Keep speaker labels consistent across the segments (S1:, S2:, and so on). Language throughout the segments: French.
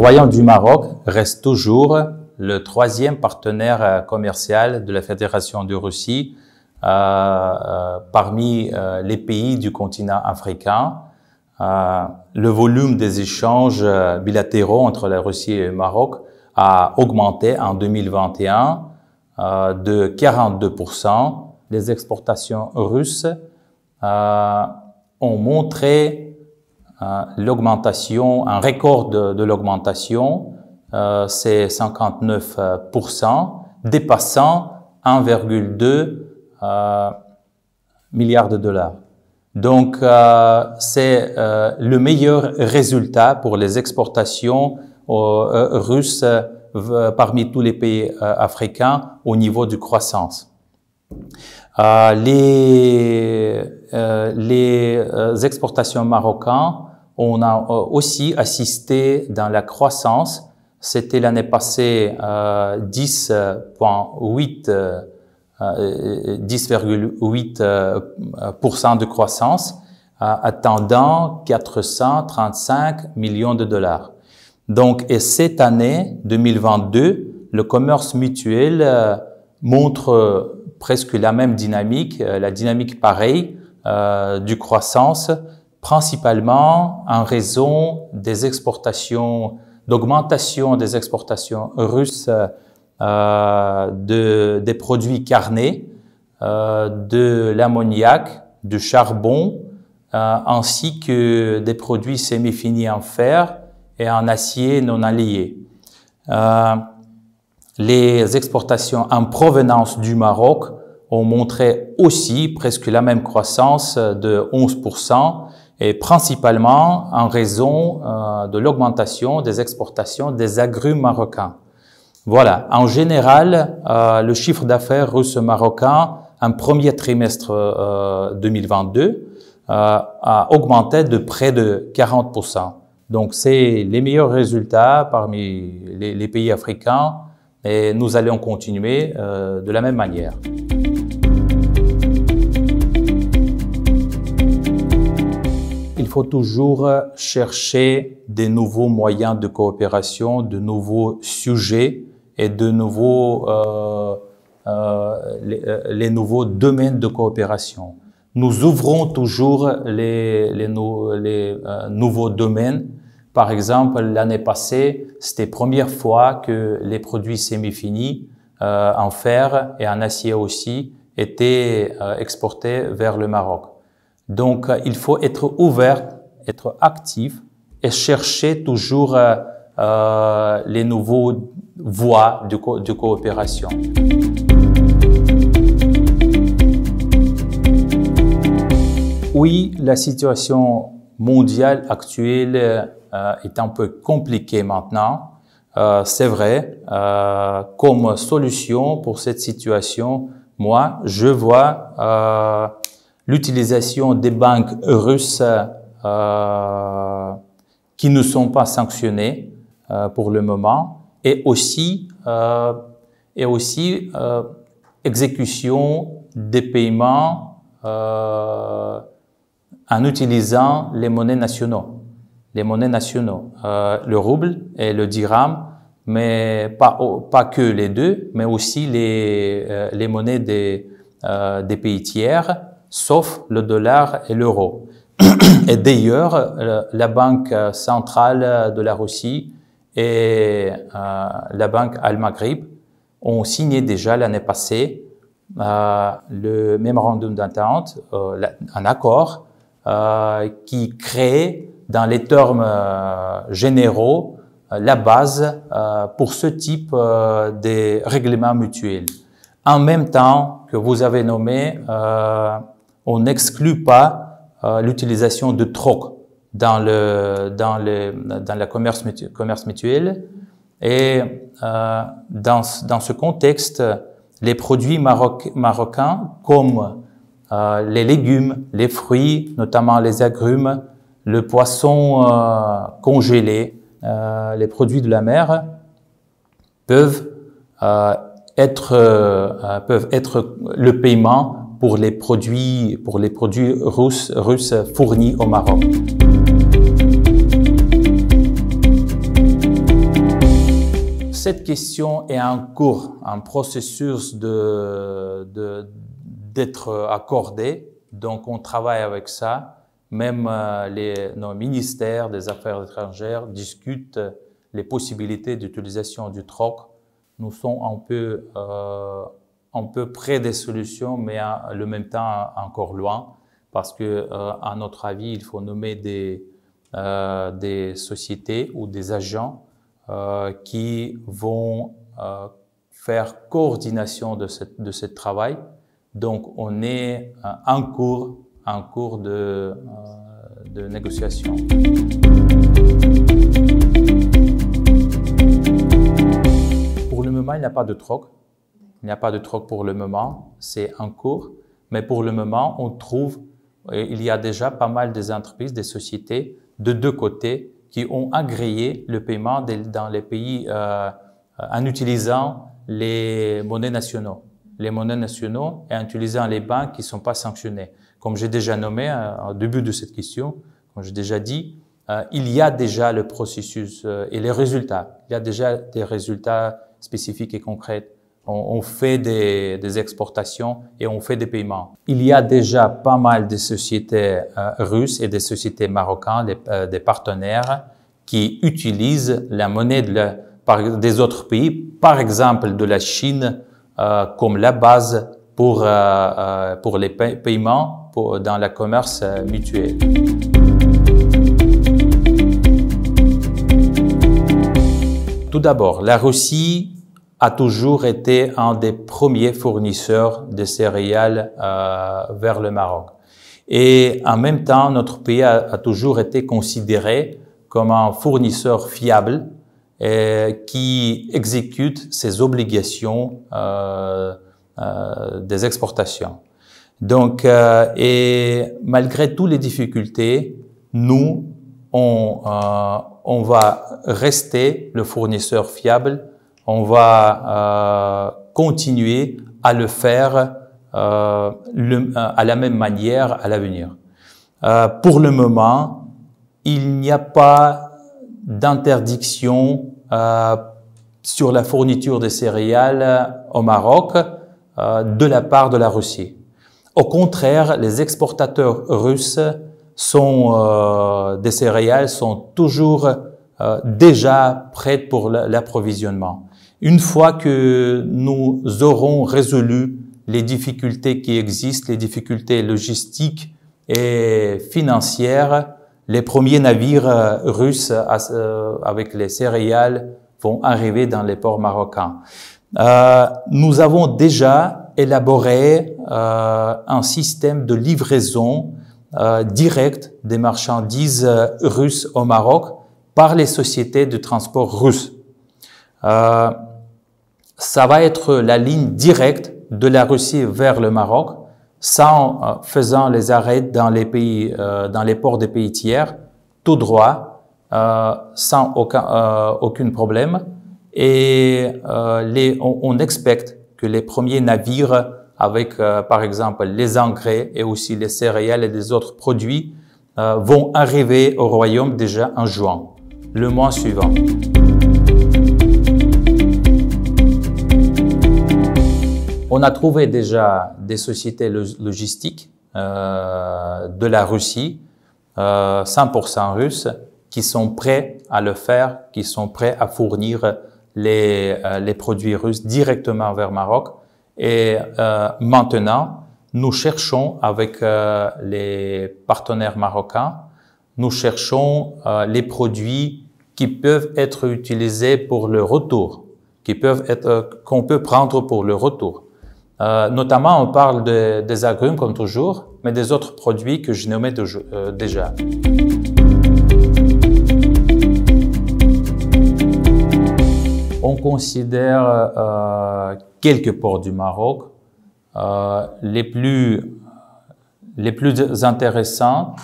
S1: Royaume du Maroc reste toujours le troisième partenaire commercial de la Fédération de Russie parmi les pays du continent africain. Le volume des échanges bilatéraux entre la Russie et le Maroc a augmenté en 2021 de 42%. Les exportations russes ont montré l'augmentation, un record de l'augmentation, c'est 59%, dépassant 1,2 milliard de dollars. Donc, c'est le meilleur résultat pour les exportations russes parmi tous les pays africains au niveau de croissance. Les exportations marocaines, on a aussi assisté dans la croissance. C'était l'année passée 10,8% de croissance, attendant 435 millions de dollars. Donc, et cette année 2022, le commerce mutuel montre presque la même dynamique, la dynamique pareille du croissance, principalement en raison des exportations, d'augmentation des exportations russes des produits carnés, de l'ammoniac, du charbon, ainsi que des produits semi-finis en fer et en acier non allié. Les exportations en provenance du Maroc ont montré aussi presque la même croissance de 11% et principalement en raison de l'augmentation des exportations des agrumes marocains. Voilà, en général, le chiffre d'affaires russe-marocain en premier trimestre 2022 a augmenté de près de 40%. Donc, c'est les meilleurs résultats parmi les pays africains et nous allons continuer de la même manière. Il faut toujours chercher des nouveaux moyens de coopération, de nouveaux sujets et de nouveaux, les nouveaux domaines de coopération. Nous ouvrons toujours les nouveaux domaines. Par exemple, l'année passée, c'était la première fois que les produits semi-finis en fer et en acier aussi étaient exportés vers le Maroc. Donc, il faut être ouvert, être actif et chercher toujours les nouveaux voies de coopération. Oui, la situation mondiale actuelle est un peu compliquée maintenant. C'est vrai. Comme solution pour cette situation, moi, je vois l'utilisation des banques russes qui ne sont pas sanctionnées pour le moment et aussi exécution des paiements en utilisant les monnaies nationaux. Les monnaies nationaux, le rouble et le dirham, mais pas que les deux, mais aussi les monnaies des pays tiers, sauf le dollar et l'euro. Et d'ailleurs, la Banque centrale de la Russie et la Banque Al-Maghrib ont signé déjà l'année passée le mémorandum d'entente, un accord qui crée dans les termes généraux la base pour ce type de règlements mutuels. En même temps que vous avez nommé, on n'exclut pas l'utilisation de troc dans la commerce mutuel et dans ce contexte, les produits marocains comme les légumes, les fruits, notamment les agrumes, le poisson congelé, les produits de la mer peuvent être le paiement pour les produits russes fournis au Maroc. cette question est en cours, un processus d'être accordé. Donc, on travaille avec ça. Même nos ministères des Affaires étrangères discutent les possibilités d'utilisation du troc. Nous sommes un peu près des solutions, mais en le même temps encore loin, parce que, à notre avis, il faut nommer des sociétés ou des agents qui vont faire coordination de ce travail. Donc, on est en cours de négociation. Pour le moment, il n'y a pas de troc. Il n'y a pas de troc pour le moment, c'est en cours. Mais pour le moment, on trouve, il y a déjà pas mal des entreprises, des sociétés de deux côtés qui ont agréé le paiement dans les pays en utilisant les monnaies nationaux. Les monnaies nationaux et en utilisant les banques qui ne sont pas sanctionnées. Comme j'ai déjà nommé au début de cette question, comme j'ai déjà dit, il y a déjà le processus et les résultats. Il y a déjà des résultats spécifiques et concrets. On fait des exportations et on fait des paiements. Il y a déjà pas mal de sociétés russes et des sociétés marocaines, des partenaires qui utilisent la monnaie des autres pays, par exemple de la Chine, comme la base pour les paiements dans le commerce mutuel. Tout d'abord, la Russie a toujours été un des premiers fournisseurs de céréales vers le Maroc. Et en même temps, notre pays a toujours été considéré comme un fournisseur fiable qui exécute ses obligations des exportations. Donc, et malgré toutes les difficultés, nous, on va rester le fournisseur fiable. On va continuer à le faire à la même manière à l'avenir. Pour le moment, il n'y a pas d'interdiction sur la fourniture de céréales au Maroc de la part de la Russie. Au contraire, les exportateurs russes des céréales sont toujours déjà prêts pour l'approvisionnement. Une fois que nous aurons résolu les difficultés qui existent, les difficultés logistiques et financières, les premiers navires russes avec les céréales vont arriver dans les ports marocains. Nous avons déjà élaboré un système de livraison directe des marchandises russes au Maroc par les sociétés de transport russes. Ça va être la ligne directe de la Russie vers le Maroc, sans faisant les arrêts dans les pays, dans les ports des pays tiers, tout droit, sans aucun problème. Et on expecte que les premiers navires avec, par exemple, les engrais et aussi les céréales et des autres produits vont arriver au Royaume déjà en juin, le mois suivant. On a trouvé déjà des sociétés logistiques de la Russie, 100% russes, qui sont prêts à le faire, qui sont prêts à fournir les produits russes directement vers Maroc. Et maintenant, nous cherchons avec les partenaires marocains, nous cherchons les produits qui peuvent être utilisés pour le retour, qu'on peut prendre pour le retour. Notamment, on parle des agrumes comme toujours, mais des autres produits que je nommais déjà. On considère quelques ports du Maroc. Les plus intéressants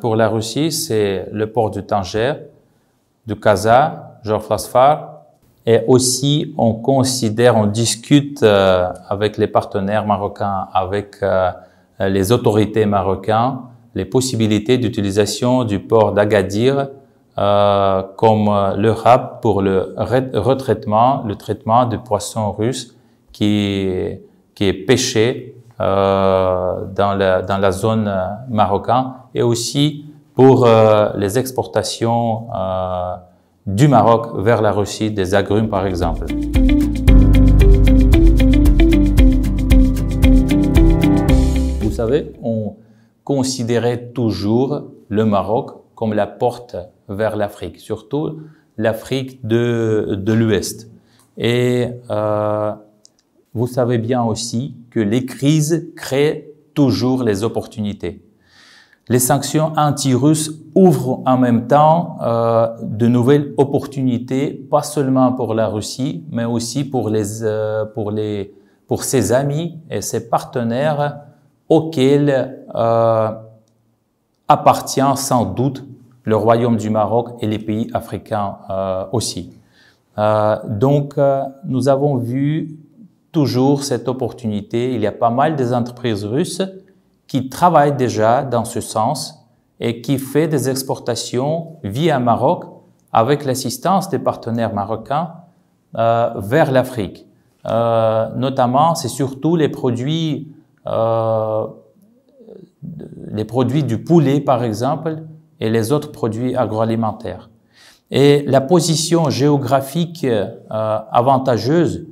S1: pour la Russie, c'est le port du Tanger, du Casa, Jorfasfar. Et aussi, on discute avec les partenaires marocains, avec les autorités marocaines, les possibilités d'utilisation du port d'Agadir comme l'Europe pour le le traitement de poissons russes qui est pêché dans la zone marocaine, et aussi pour les exportations du Maroc vers la Russie, des agrumes par exemple. Vous savez, on considérait toujours le Maroc comme la porte vers l'Afrique, surtout l'Afrique de l'Ouest. Et vous savez bien aussi que les crises créent toujours les opportunités. Les sanctions anti-russes ouvrent en même temps de nouvelles opportunités, pas seulement pour la Russie, mais aussi pour ses amis et ses partenaires auxquels appartient sans doute le Royaume du Maroc et les pays africains aussi. Donc, nous avons vu toujours cette opportunité. Il y a pas mal des entreprises russes qui travaillent déjà dans ce sens et qui font des exportations via Maroc avec l'assistance des partenaires marocains vers l'Afrique. Notamment, c'est surtout les produits du poulet, par exemple, et les autres produits agroalimentaires. Et la position géographique avantageuse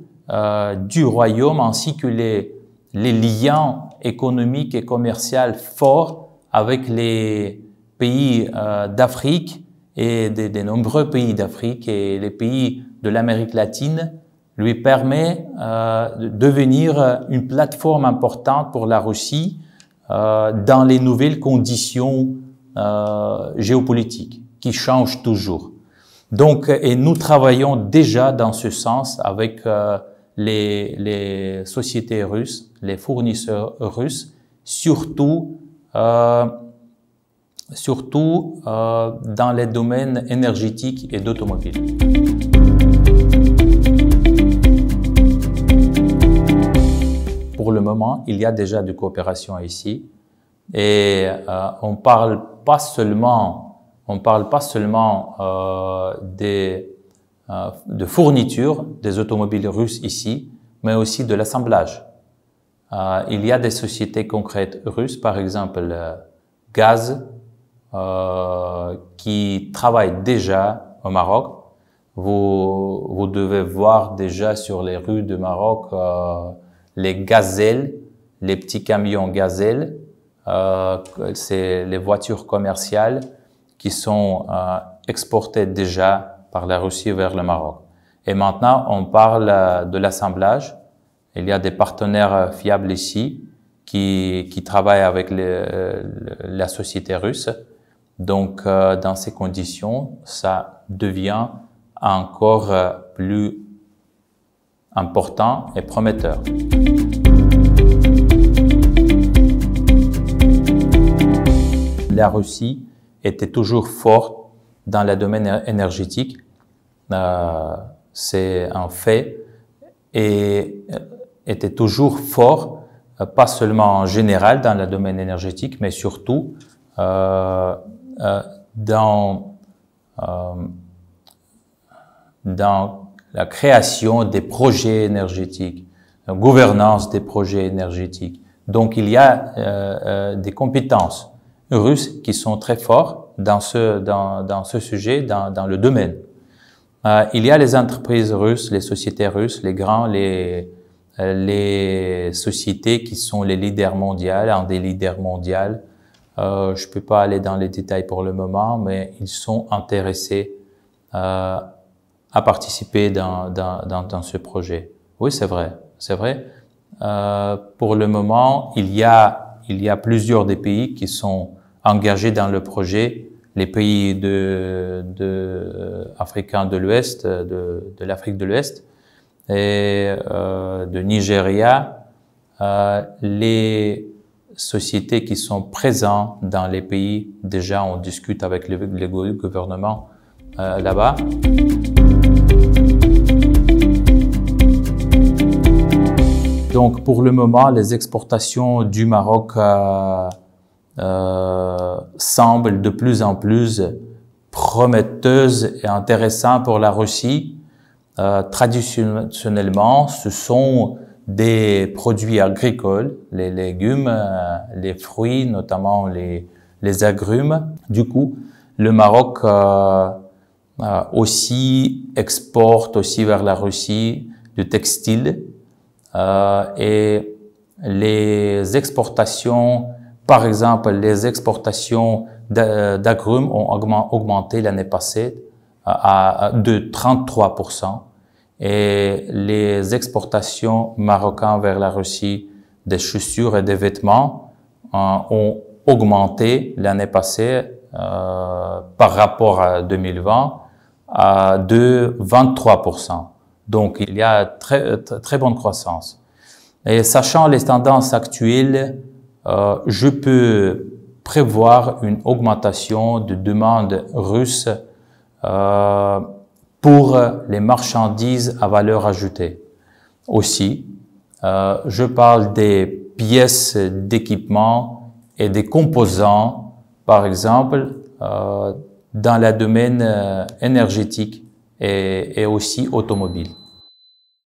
S1: du royaume, ainsi que les liens économiques et commerciaux forts avec les pays d'Afrique et des nombreux pays d'Afrique et les pays de l'Amérique latine, lui permet de devenir une plateforme importante pour la Russie dans les nouvelles conditions géopolitiques qui changent toujours. Donc, et nous travaillons déjà dans ce sens avec les sociétés russes, les fournisseurs russes, surtout dans les domaines énergétiques et d'automobile. Pour le moment, il y a déjà de coopération ici, et on parle pas seulement de fourniture des automobiles russes ici, mais aussi de l'assemblage. Il y a des sociétés concrètes russes, par exemple Gaz, qui travaillent déjà au Maroc. Vous devez voir déjà sur les rues de Maroc les gazelles, les petits camions gazelles. C'est les voitures commerciales qui sont exportées déjà par la Russie vers le Maroc. Et maintenant, on parle de l'assemblage. Il y a des partenaires fiables ici qui travaillent avec la société russe. Donc, dans ces conditions, ça devient encore plus important et prometteur. La Russie était toujours forte dans le domaine énergétique, c'est un fait, et était toujours fort, pas seulement en général dans le domaine énergétique, mais surtout dans la création des projets énergétiques, la gouvernance des projets énergétiques. Donc, il y a des compétences russes qui sont très fortes dans ce sujet, dans le domaine. Il y a les entreprises russes, les sociétés russes, les sociétés qui sont les leaders mondiaux, un des leaders mondiaux. Je peux pas aller dans les détails pour le moment, mais ils sont intéressés à participer dans ce projet. Oui, c'est vrai, c'est vrai. Pour le moment, il y a plusieurs des pays qui sont engagés dans le projet, les pays africains de l'Ouest, de l'Afrique de l'Ouest et de Nigeria, les sociétés qui sont présentes dans les pays, déjà on discute avec les gouvernements là-bas. Donc pour le moment, les exportations du Maroc semblent de plus en plus prometteuse et intéressante pour la Russie. Traditionnellement, ce sont des produits agricoles, les légumes, les fruits, notamment les agrumes. Du coup, le Maroc aussi exporte aussi vers la Russie du textile et les exportations, par exemple, les exportations d'agrumes ont augmenté l'année passée de 33%. Et les exportations marocaines vers la Russie des chaussures et des vêtements ont augmenté l'année passée par rapport à 2020 de 23%. Donc, il y a très bonne croissance. Et sachant les tendances actuelles, je peux prévoir une augmentation de demande russe pour les marchandises à valeur ajoutée. Aussi, je parle des pièces d'équipement et des composants, par exemple, dans le domaine énergétique et aussi automobile.